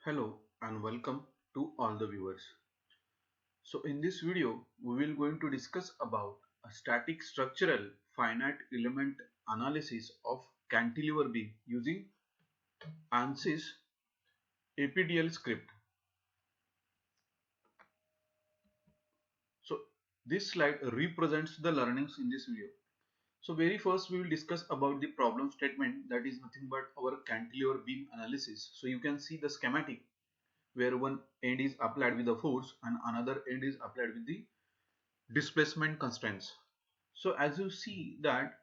Hello and welcome to all the viewers. So in this video we will going to discuss about a static structural finite element analysis of cantilever beam using ANSYS APDL script. So this slide represents the learnings in this video. So very first we will discuss about the problem statement, that is nothing but our cantilever beam analysis. So you can see the schematic where one end is applied with the force and another end is applied with the displacement constraints. So as you see that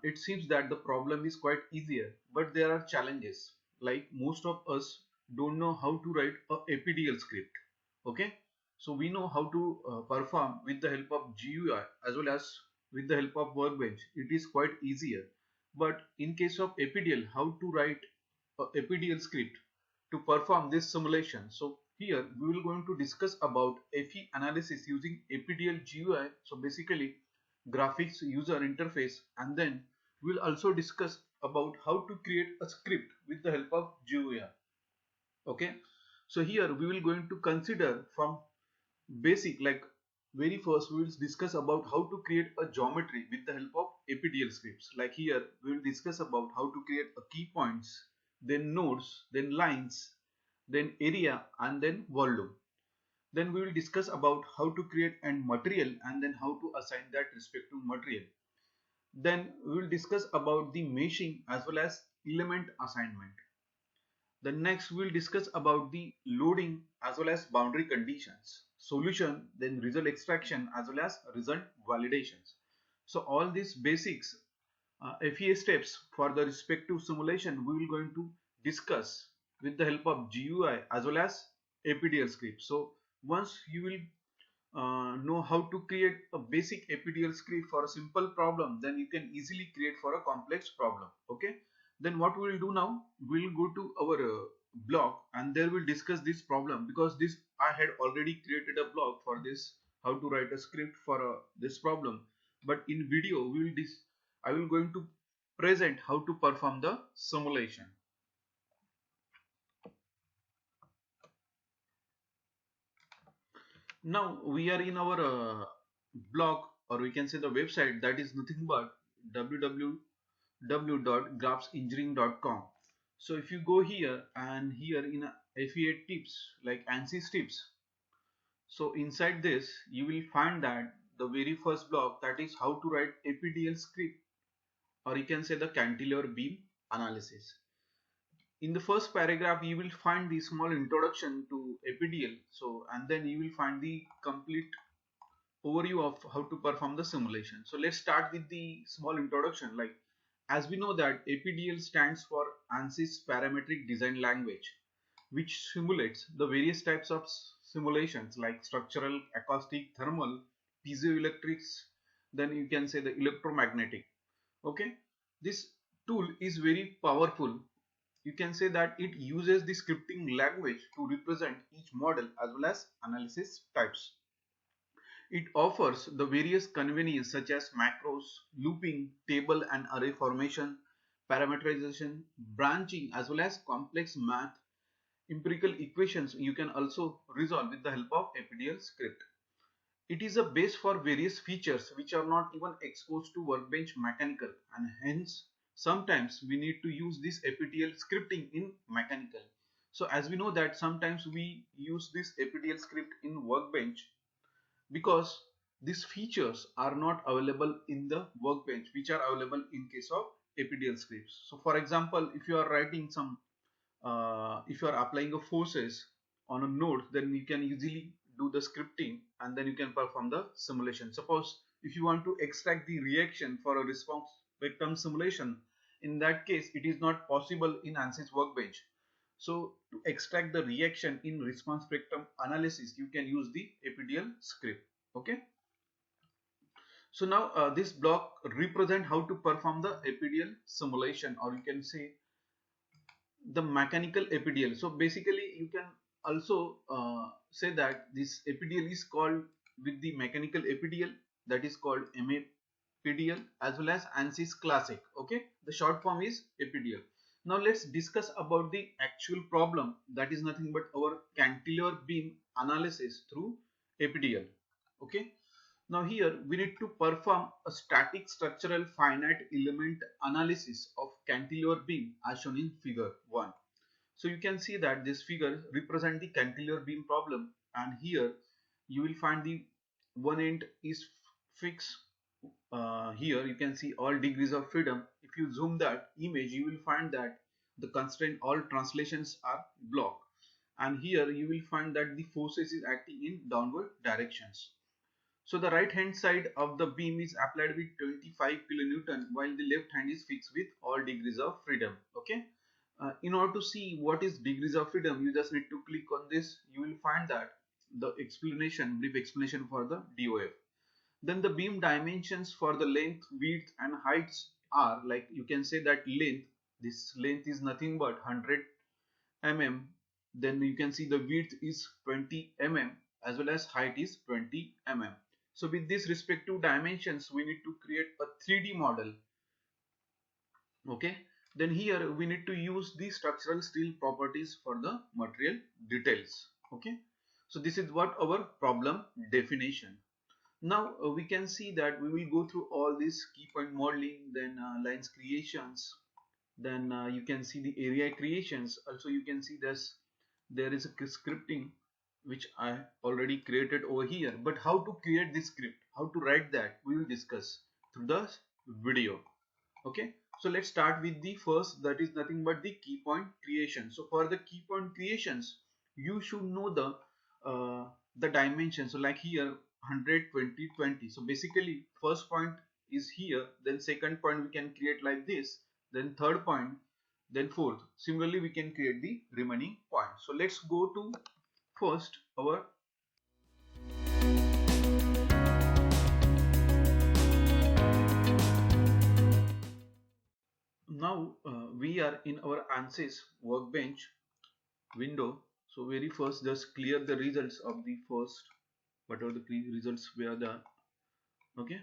it seems that the problem is quite easier, but there are challenges. Like most of us don't know how to write a APDL script. Okay, so we know how to perform with the help of GUI as well as with the help of Workbench. It is quite easier. But in case of APDL, how to write a APDL script to perform this simulation? So here we will going to discuss about FE analysis using APDL GUI. So basically graphics user interface, and then we'll also discuss about how to create a script with the help of GUI. Okay, so here we will going to consider from basic, like very first we will discuss about how to create a geometry with the help of APDL scripts. Like here we will discuss about how to create a key points, then nodes, then lines, then area, and then volume. Then we will discuss about how to create and material, and then how to assign that respective material. Then we will discuss about the meshing as well as element assignment. Then next we will discuss about the loading as well as boundary conditions, solution, then result extraction as well as result validations. So all these basics FEA steps for the respective simulation we will going to discuss with the help of GUI as well as APDL script. So once you will know how to create a basic APDL script for a simple problem, then you can easily create for a complex problem. Okay, then what we will do now, we will go to our blog and there we'll discuss this problem, because this I had already created a blog for this, how to write a script for this problem. But in video we will I will going to present how to perform the simulation. Now we are in our blog, or we can say the website, that is nothing but www.graphsengineering.com. So if you go here and here in FEA tips like ANSYS tips, so inside this you will find that the very first block, that is how to write APDL script, or you can say the cantilever beam analysis. In the first paragraph you will find the small introduction to APDL. So and then you will find the complete overview of how to perform the simulation. So let's start with the small introduction. Like as we know that APDL stands for ANSYS Parametric Design Language, which simulates the various types of simulations like structural, acoustic, thermal, piezoelectrics, then you can say the electromagnetic. Okay, this tool is very powerful. You can say that it uses the scripting language to represent each model as well as analysis types. It offers the various convenience such as macros, looping, table and array formation, parameterization, branching, as well as complex math, empirical equations you can also resolve with the help of APDL script. It is a base for various features which are not even exposed to Workbench mechanical, and hence sometimes we need to use this APDL scripting in mechanical. So as we know that sometimes we use this APDL script in Workbench because these features are not available in the Workbench, which are available in case of APDL scripts. So for example, if you are writing some if you are applying a forces on a node, then you can easily do the scripting and then you can perform the simulation. Suppose if you want to extract the reaction for a response spectrum simulation, in that case it is not possible in ANSYS Workbench. So to extract the reaction in response spectrum analysis, you can use the APDL script. Okay, so now this block represent how to perform the APDL simulation, or you can say the mechanical APDL. So basically you can also say that this APDL is called with the mechanical APDL, that is called MAPDL, as well as ANSYS Classic. Okay, the short form is APDL. Now let's discuss about the actual problem, that is nothing but our cantilever beam analysis through APDL. Okay. Now here we need to perform a static structural finite element analysis of cantilever beam as shown in figure 1. So you can see that this figure represent the cantilever beam problem, and here you will find the one end is fixed. Here you can see all degrees of freedom. If you zoom that image, you will find that the constraint all translations are blocked, and here you will find that the forces is acting in downward directions. So the right hand side of the beam is applied with 25 kilonewton, while the left hand is fixed with all degrees of freedom. Okay. In order to see what is degrees of freedom, you just need to click on this. You will find that the explanation, brief explanation for the DOF. Then the beam dimensions for the length, width and heights are, like you can say that length, this length is nothing but 100 mm. Then you can see the width is 20 mm as well as height is 20 mm. So with these respective dimensions, we need to create a 3D model. Okay. Then here we need to use the structural steel properties for the material details. Okay. So this is what our problem definition. Now we can see that we will go through all this key point modeling, then lines creations, then you can see the area creations. Also you can see this, there is a scripting which I already created over here. But how to create this script, how to write that, we will discuss through the video. Okay, so let's start with the first, that is nothing but the key point creation. So for the key point creations, you should know the dimension. So like here 100 20 20. So basically first point is here, then second point we can create like this, then third point, then fourth. Similarly we can create the remaining points. So let's go to first our. Now we are in our ANSYS workbench window. So very first just clear the results of the first, whatever the results were there. Okay,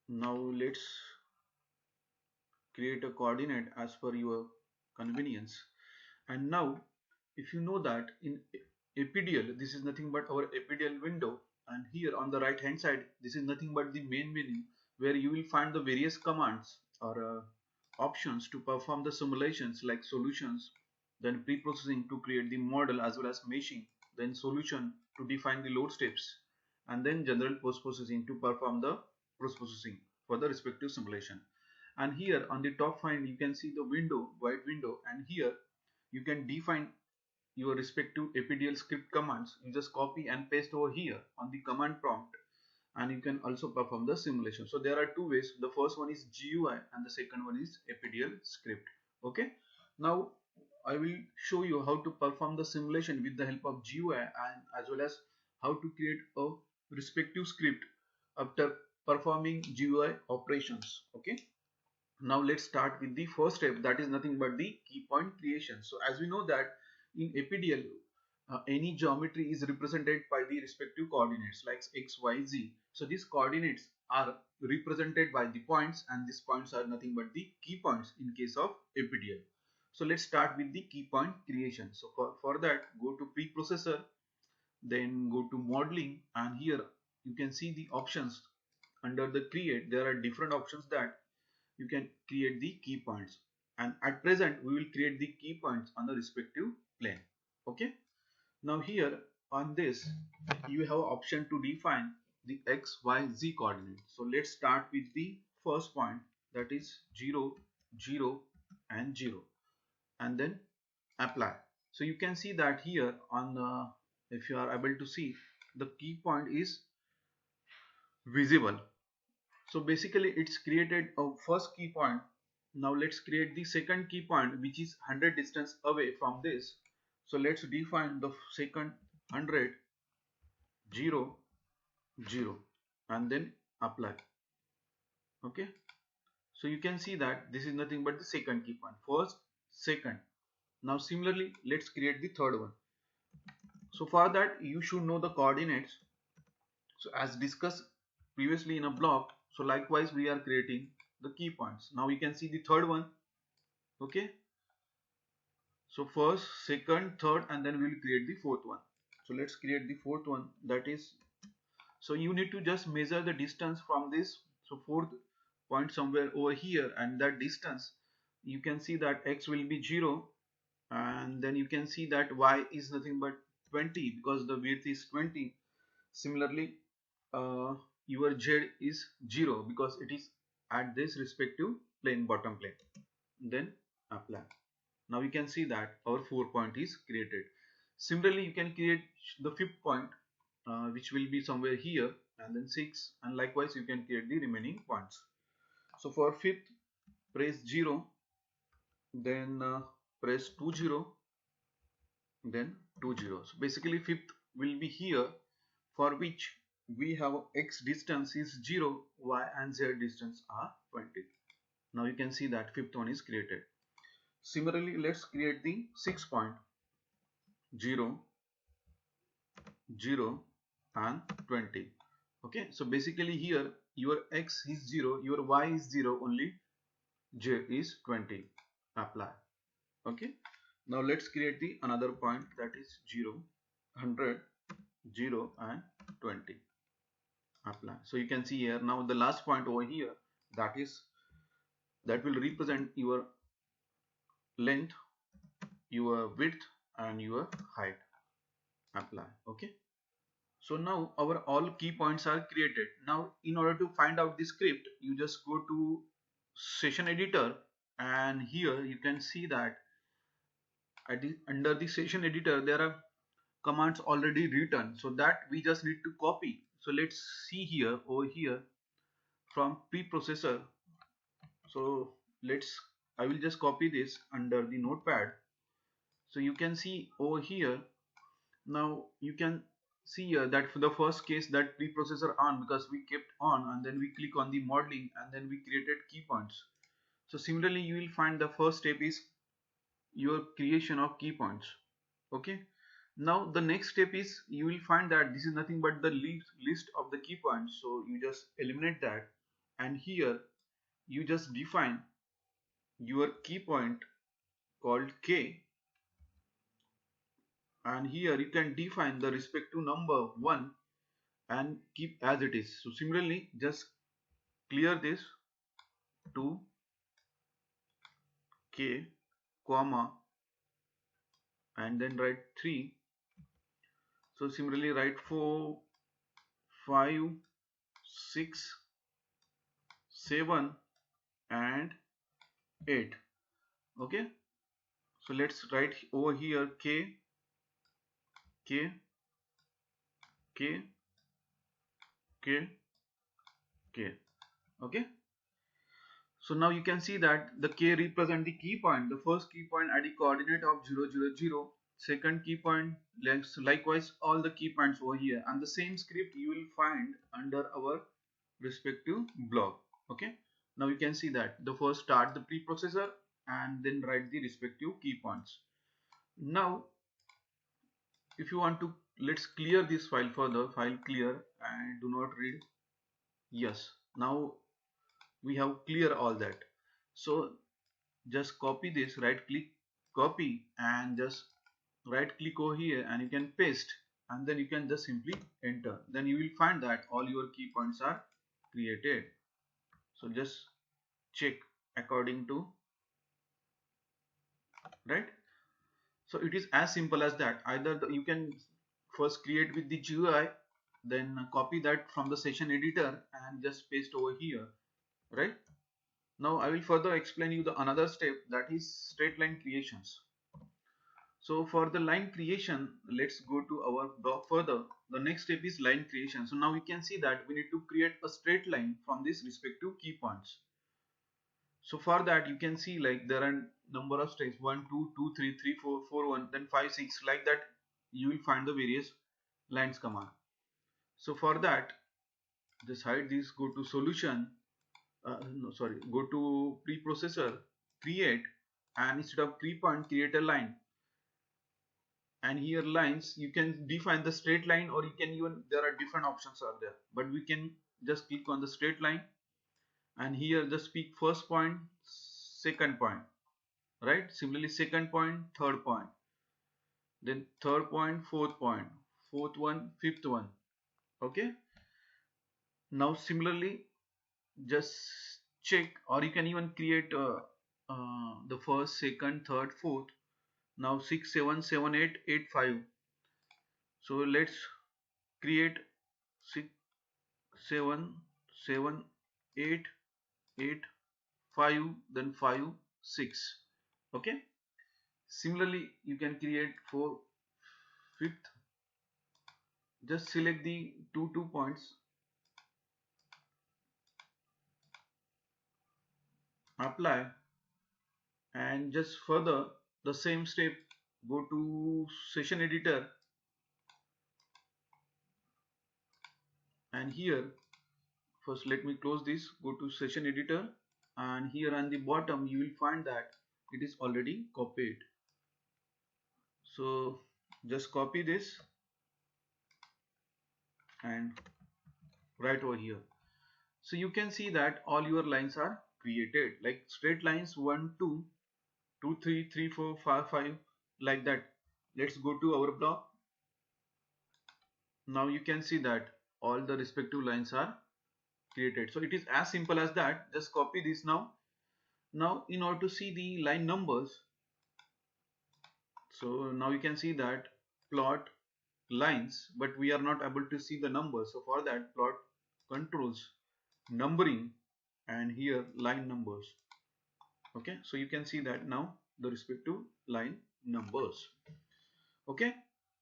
now let's create a coordinate as per your convenience. And now if you know that in APDL, this is nothing but our APDL window, and here on the right hand side this is nothing but the main menu, where you will find the various commands or options to perform the simulations, like solutions, then pre-processing to create the model as well as meshing, then solution to define the load steps, and then general post-processing to perform the post-processing for the respective simulation. And here on the top find you can see the window, white window, and here you can define your respective APDL script commands. You just copy and paste over here on the command prompt, and you can also perform the simulation. So there are two ways. The first one is GUI and the second one is APDL script. Okay, now I will show you how to perform the simulation with the help of GUI, and as well as how to create a respective script after performing GUI operations. Okay, now let's start with the first step, that is nothing but the key point creation. So as we know that in APDL, any geometry is represented by the respective coordinates like x, y, z. So these coordinates are represented by the points, and these points are nothing but the key points in case of APDL. So let's start with the key point creation. So for that, go to preprocessor, then go to modeling, and here you can see the options under the create. There are different options that you can create the key points, and at present we will create the key points on the respective plane. Okay, now here on this you have option to define the x, y, z coordinates. So let's start with the first point, that is 0 0 and 0, and then apply. So you can see that here on if you are able to see, the key point is visible. So basically it's created a first key point. Now let's create the second key point, which is 100 distance away from this. So let's define the second 100 0 0 and then apply. Okay, so you can see that this is nothing but the second key point, first, second. Now similarly let's create the third one. So for that you should know the coordinates. So as discussed previously in a block, so likewise we are creating the key points. Now you can see the third one, Okay, so first, second, third, and then we'll create the fourth one. So let's create the fourth one. That is, so you need to just measure the distance from this. So fourth point somewhere over here, and that distance, you can see that x will be 0, and then you can see that y is nothing but 20 because the width is 20. Similarly, your z is 0 because it is at this respective plane, bottom plane. Then apply. Now you can see that our 4 point is created. Similarly, you can create the fifth point, which will be somewhere here, and then 6, and likewise you can create the remaining points. So for fifth, press 0, then press 20, then 20. So basically fifth will be here, for which we have x distance is 0, y and z distance are 20. Now you can see that fifth one is created. Similarly, let's create the 6 point, 0, 0 and 20. Okay, so basically here your x is 0, your y is 0, only j is 20. Apply. Okay, now let's create the another point, that is 0, 100, 0 and 20. Apply. So you can see here now the last point over here, that will represent your length, your width and your height. Apply. Okay, so now our all key points are created. Now in order to find out the script, you just go to session editor, and here you can see that under the session editor there are commands already written, so that we just need to copy. So let's see here, over here, from preprocessor. So I will just copy this under the notepad. So you can see over here, now you can see here that for the first case that preprocessor on, because we kept on, and then we click on the modeling, and then we created key points. So similarly you will find the first step is your creation of key points. Okay, now the next step is, you will find that this is nothing but the list of the key points, so you just eliminate that, and here you just define your key point called k, and here you can define the respective number 1 and keep as it is. So similarly just clear this to k, comma, and then write 3. So similarly write 4, 5, 6, 7 and 8. Okay, so let's write over here k, k, k, k, k. Okay, so now you can see that the k represent the key point. The first key point at the coordinate of 0, 0, 0. Second key point, likewise all the key points over here, and the same script you will find under our respective block. Okay, now you can see that the first start the preprocessor and then write the respective key points. Now if you want to, let's clear this file further. File clear and do not read. Yes, now we have clear all that. So just copy this, right click, copy, and just right click over here and you can paste, and then you can just simply enter. Then you will find that all your key points are created. So just check according to, right? So it is as simple as that. Either you can first create with the GUI, then copy that from the session editor and just paste over here, right? Now I will further explain you the another step, that is straight line creations. So for the line creation, let's go to our block further. The next step is line creation. So now we can see that we need to create a straight line from these respective key points. So for that you can see like there are number of steps, 1, 2, 2, 3, 3, 4, 4, 1, then 5, 6, like that you will find the various lines command. So for that, just hide this, go to solution, no sorry, go to preprocessor, create, and instead of key point create a line. And here lines, you can define the straight line, or you can even, there are different options are there, but we can just click on the straight line, and here just pick first point, second point, right? Similarly, second point, third point, then third point, fourth one, fifth one. Okay. Now similarly, just check, or you can even create the first, second, third, fourth. Now 6, 7, 7, 8, 8, 5. So let's create 6, 7, 7, 8, 8, 5, then 5, 6. Okay. Similarly, you can create for fifth. Just select the two points, apply, and just further the same step, go to session editor, and here first let me close this, go to session editor, and here on the bottom you will find that it is already copied. So just copy this and right over here. So you can see that all your lines are created, like straight lines 1, 2, 2, 3, 3, 4, 5, 5, like that. Let's go to our block. Now you can see that all the respective lines are created. So it is as simple as that. Just copy this now. Now in order to see the line numbers, so now you can see that plot lines, but we are not able to see the numbers. So for that, plot controls numbering, and here line numbers. Okay, so you can see that now the respective line numbers. Okay,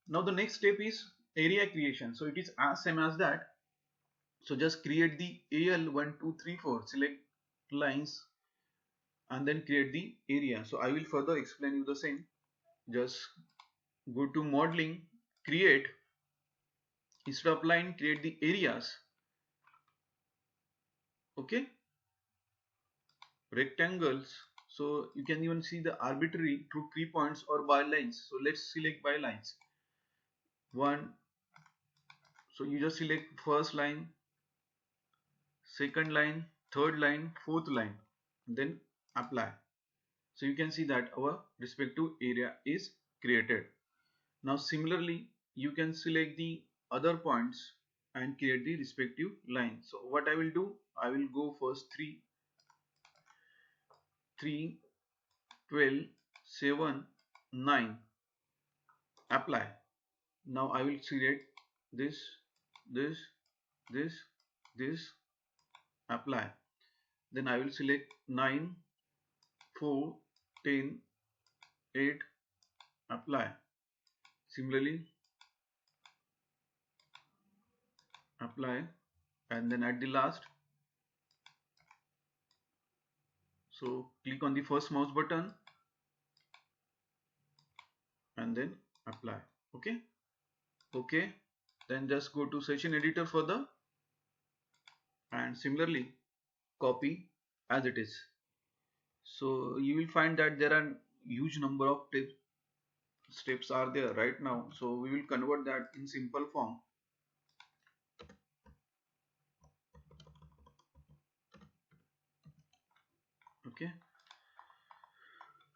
now the next step is area creation. So it is as same as that. So just create the AL 1, 2, 3, 4, select lines, and then create the area. So I will further explain you the same. Just go to modeling, create, instead of line, create the areas. Okay, rectangles. So you can even see the arbitrary through 3 points or by lines. So let's select by lines. One. So you just select first line, second line, third line, fourth line, then apply. So you can see that our respective area is created. Now similarly, you can select the other points and create the respective line. So what I will do, I will go first 3, 3, 12, 7, 9, apply. Now I will select this, this, this, this, apply. Then I will select 9, 4, 10, 8, apply. Similarly, apply, and then at the last, so click on the first mouse button and then apply. Okay. Okay, then just go to session editor further, and similarly copy as it is. So you will find that there are huge number of steps are there right now. So we will convert that in simple form. Okay,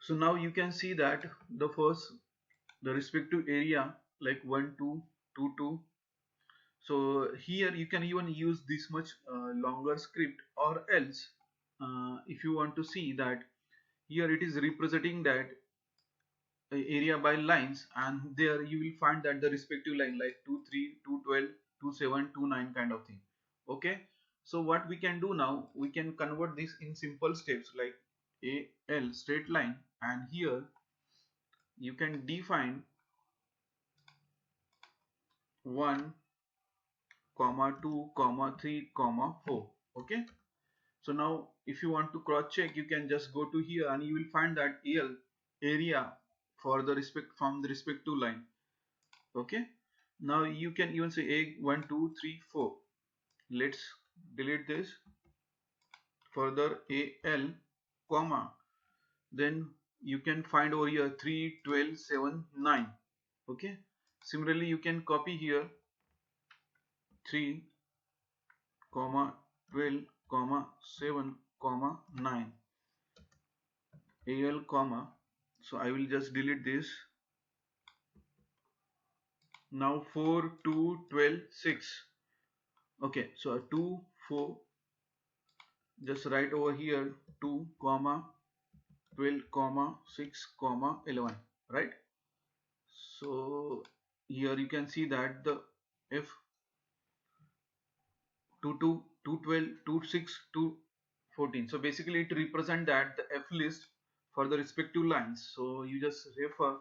so now you can see that the respective area, like 1, 2, 2, 2. So here you can even use this much longer script, or else if you want to see that here it is representing that area by lines, and there you will find that the respective line like 2, 3, 2, 12, 2, 7, 2, 9 kind of thing. Okay, so what we can do now, we can convert this in simple steps like AL straight line, and here you can define 1, comma 2, comma 3, comma 4. Okay, so now if you want to cross check, you can just go to here and you will find that AL area for the from the respective line. Okay, now you can even say a 1, 2, 3, 4. Let's delete this. Further AL, comma, then you can find over here 3, 12, 7, 9. Okay, similarly you can copy here 3, comma 12, comma 7, comma 9. AL comma, so I will just delete this. Now 4 2 12 6. Okay, so 2 4, just write over here 2 comma 12 comma 6 comma 11, right? So here you can see that the F 22 212 26 214, so basically it represent that the F list for the respective lines. So you just refer.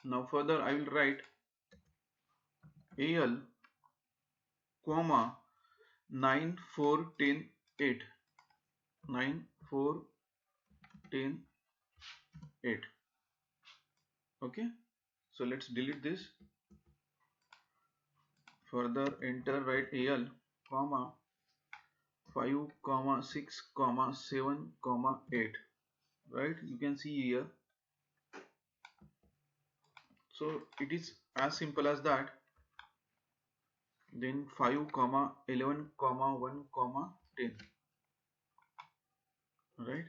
Now further I will write AL comma 9 4 10 8, 9 4 10 8. Okay, so let's delete this. Further enter, write AL comma 5 comma 6 comma 7 comma 8, right? You can see here. So it is as simple as that. Then 5 comma 11 comma 1 comma 10, right?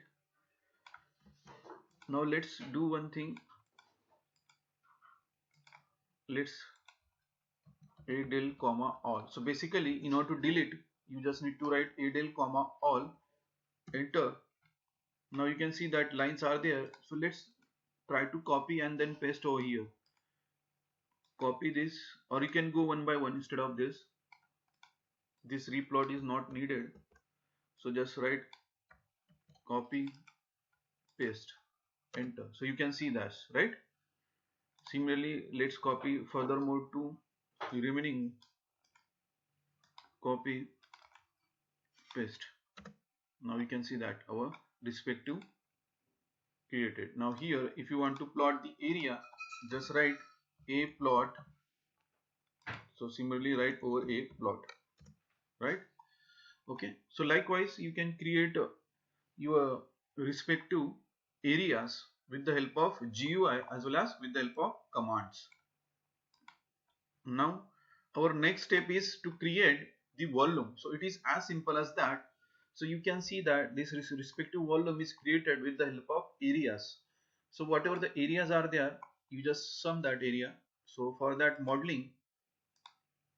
Now let's do one thing. Let's ADEL comma all. So basically in order to delete, you just need to write ADEL comma all, enter. Now you can see that lines are there. So let's try to copy and then paste over here. Copy this, or you can go one by one instead of this. This replot is not needed, so just write copy paste, enter. So you can see that, right? Similarly, let's copy furthermore to the remaining, copy paste. Now you can see that our respective created. Now here if you want to plot the area, just write a plot. So similarly write over a plot, right? Okay, so likewise you can create your respective areas with the help of GUI as well as with the help of commands. Now our next step is to create the volume. So it is as simple as that. So you can see that this respective volume is created with the help of areas. So whatever the areas are there, you just sum that area. So for that modeling,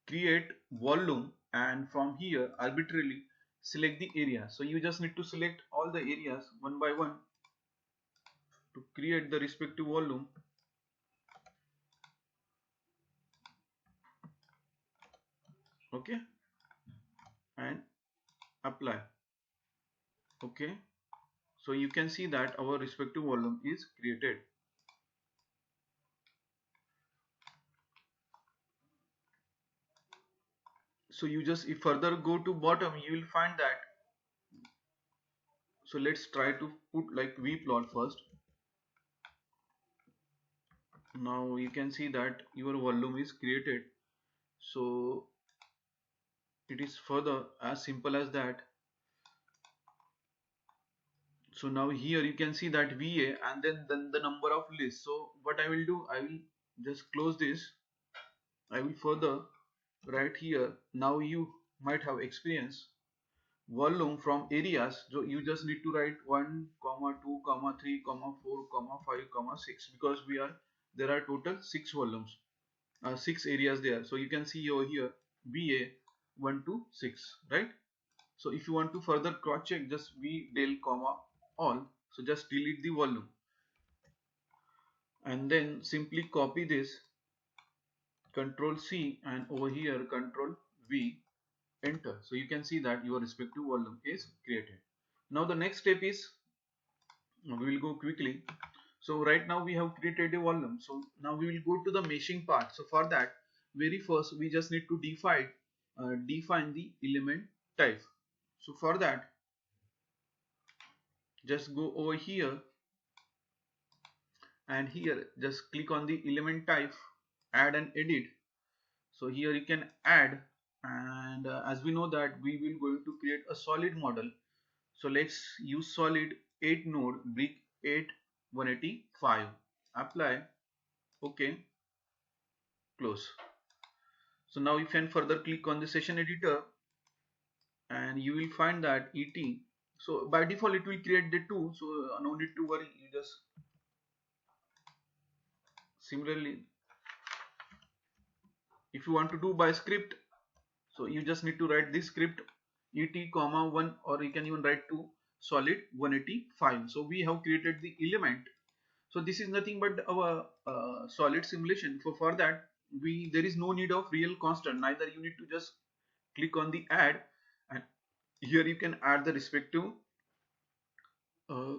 create volume, and from here arbitrarily select the area. So you just need to select all the areas one by one to create the respective volume. Okay, and apply. Okay, so you can see that our respective volume is created. So you just, if further go to bottom, you will find that. So let's try to put like vplot first. Now you can see that your volume is created. So it is further as simple as that. So now here you can see that VA and then the number of lists. So what I will do, I will just close this. I will further write here. Now you might have experienced volume from areas. So you just need to write 1 comma 2 comma 3 comma 4 comma 5 comma 6, because there are total 6 volumes, 6 areas there. So you can see over here VA 1 to 6, right? So if you want to further cross check, just V del comma all. So just delete the volume and then simply copy this, Control C, and over here Control V, enter. So you can see that your respective volume is created. Now the next step is, we will go quickly. So right now we have created a volume. So now we will go to the meshing part. So for that, very first we just need to define the element type. So for that, just go over here and here just click on the element type, add and edit. So here you can add, and as we know that we will going to create a solid model. So let's use solid 8 node brick 8 185. Apply, okay, close. So now you can further click on the session editor and you will find that ET So by default it will create the two, so no need to worry. You just similarly, if you want to do by script, so you just need to write this script et comma 1, or you can even write to solid 185. So we have created the element. So this is nothing but our solid simulation. For that, there is no need of real constant, neither you need to just click on the add, and here you can add the uh,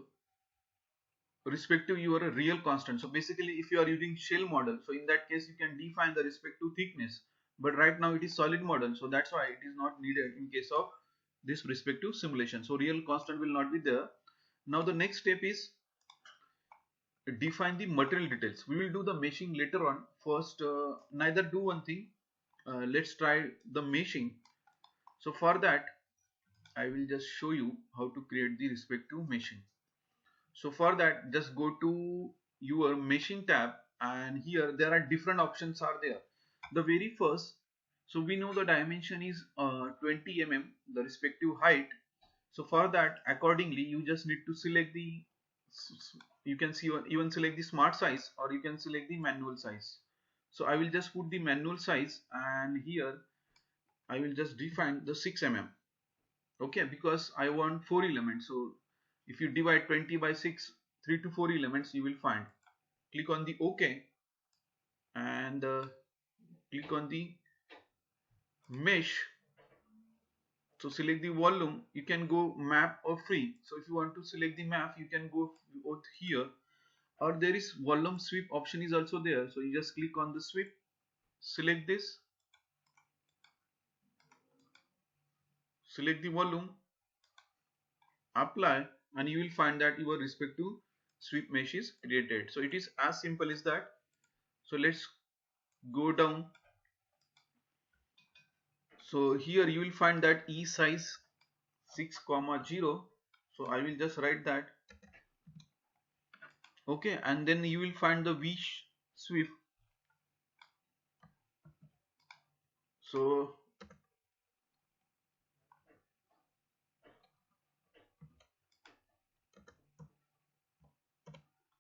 respective your real constant. So basically, if you are using shell model, so in that case you can define the respective thickness, but right now it is solid model, so that's why it is not needed in case of this respective simulation. So real constant will not be there. Now the next step is define the material details. We will do the meshing later on. First, neither do one thing, let's try the meshing. So for that, I will just show you how to create the respective meshing. So for that, just go to your meshing tab, and here there are different options are there. The very first, so we know the dimension is 20 mm, the respective height. So for that, accordingly, you just need to select the, you can see even select the smart size, or you can select the manual size. So I will just put the manual size, and here I will just define the 6 mm. Okay, because I want 4 elements. So if you divide 20 by 6, 3 to 4 elements you will find. Click on the OK, and click on the mesh. So select the volume. You can go map or free. So if you want to select the map, you can go out here, or there is volume sweep option is also there. So you just click on the sweep, select this, select the volume, apply, and you will find that your respective sweep mesh is created. So it is as simple as that. So let's go down. So here you will find that e size 6 comma 0. So I will just write that. Okay, and then you will find the v sweep. So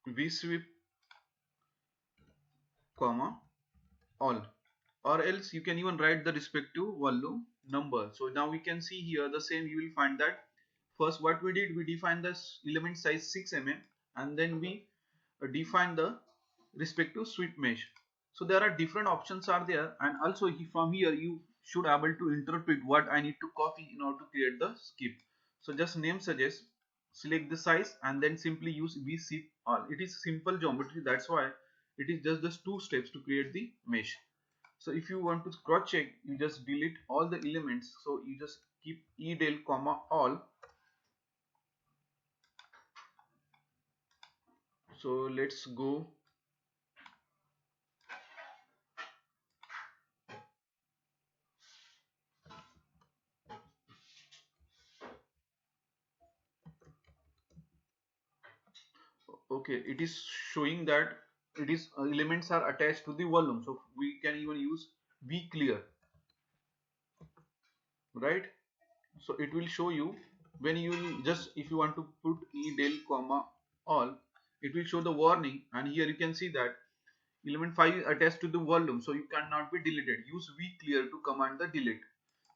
v sweep comma all, or else you can even write the respective volume number. So now we can see here the same. You will find that first what we did, we defined the element size 6 mm, and then we define the respective sweep mesh. So there are different options are there, and also from here you should able to interpret what I need to copy in order to create the skip. So just name suggest, select the size, and then simply use vsweep all. It is simple geometry, that's why it is just 2 steps to create the mesh. So if you want to cross check, you just delete all the elements. So you just keep edel comma all. So let's go. Okay, it is showing that it is elements are attached to the volume, so we can even use v clear, right? So it will show you when you will just, if you want to put e del comma all, it will show the warning, and here you can see that element 5 is attached to the volume, so you cannot be deleted. Use v clear to command the delete.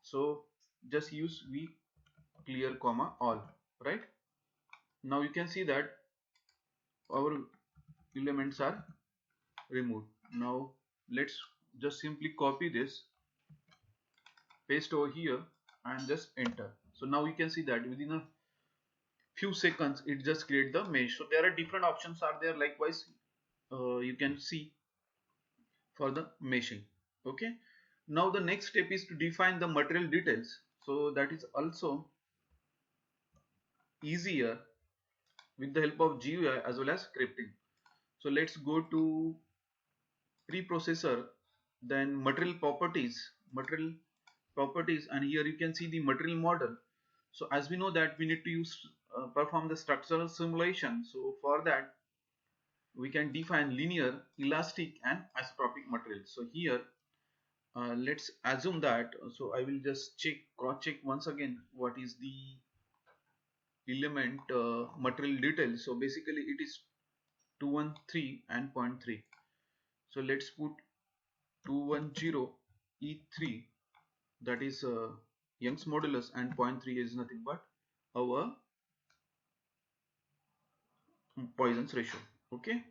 So just use v clear comma all, right? Now you can see that our elements are removed. Now let's just simply copy this, paste over here, and just enter. So now you can see that within a few seconds it just create the mesh. So there are different options are there, likewise you can see for the meshing. Okay, now the next step is to define the material details. So that is also easier with the help of GUI as well as scripting. So let's go to preprocessor, then material properties, and here you can see the material model. So as we know that we need to use perform the structural simulation. So for that we can define linear, elastic, and isotropic materials. So here let's assume that, so I will just cross check once again what is the element material details. So basically it is 213 and zero point 0.3. So let's put 210 E3, that is Young's modulus, and zero point 0.3 is nothing but our Poisson's ratio. Okay,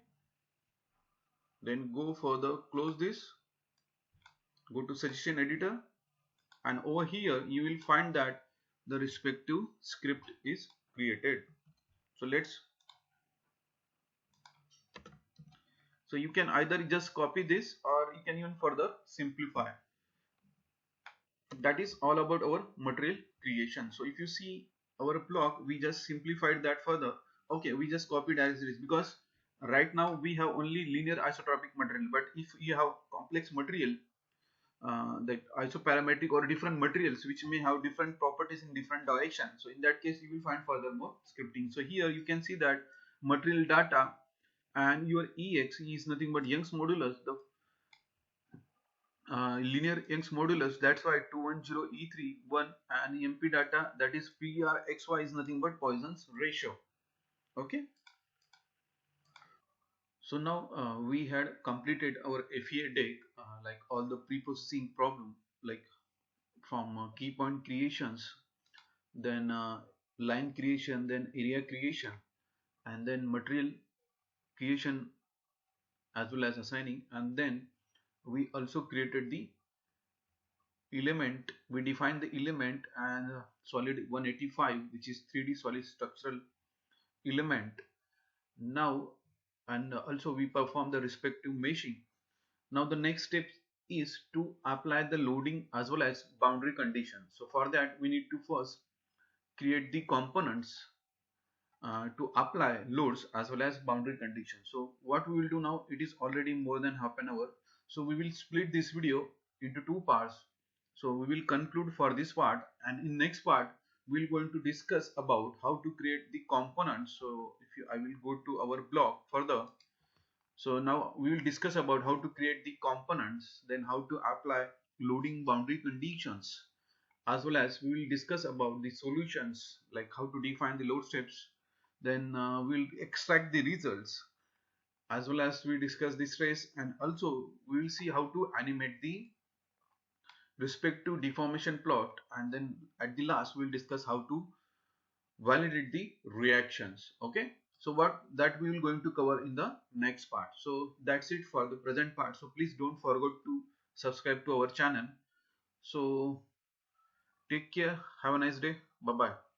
then go further, close this, go to suggestion editor, and over here you will find that the respective script is created. So you can either just copy this or you can even further simplify. That is all about our material creation. So if you see our block, we just simplified that further. Okay, we just copied as it is, because right now we have only linear isotropic material, but if you have complex material, like isoparametric or different materials which may have different properties in different directions, so in that case you will find furthermore scripting. So here you can see that material data and your Ex is nothing but Young's modulus, the linear Young's modulus. That's why 210 E3 1, and MP data, that is PRXY, is nothing but Poisson's ratio. Okay, so now we had completed our FEA deck, like all the pre-processing problem, like from key point creations, then line creation, then area creation, and then material creation as well as assigning, and then we also created the element. We defined the element and solid 185, which is 3D solid structural element. Now, and also we perform the respective meshing. Now the next step is to apply the loading as well as boundary conditions. So for that we need to first create the components to apply loads as well as boundary conditions. So what we will do now, it is already more than half an hour, so we will split this video into two parts. So we will conclude for this part, and in next part we will going to discuss about how to create the components. So if you, I will go to our block further. So now we will discuss about how to create the components, then how to apply loading boundary conditions, as well as we will discuss about the solutions, like how to define the load steps, then we'll extract the results, as well as we discuss the stress, and also we will see how to animate the respective deformation plot, and then at the last we'll discuss how to validate the reactions. Okay, so what that we will going to cover in the next part. So that's it for the present part. So please don't forget to subscribe to our channel. So take care, have a nice day, bye bye.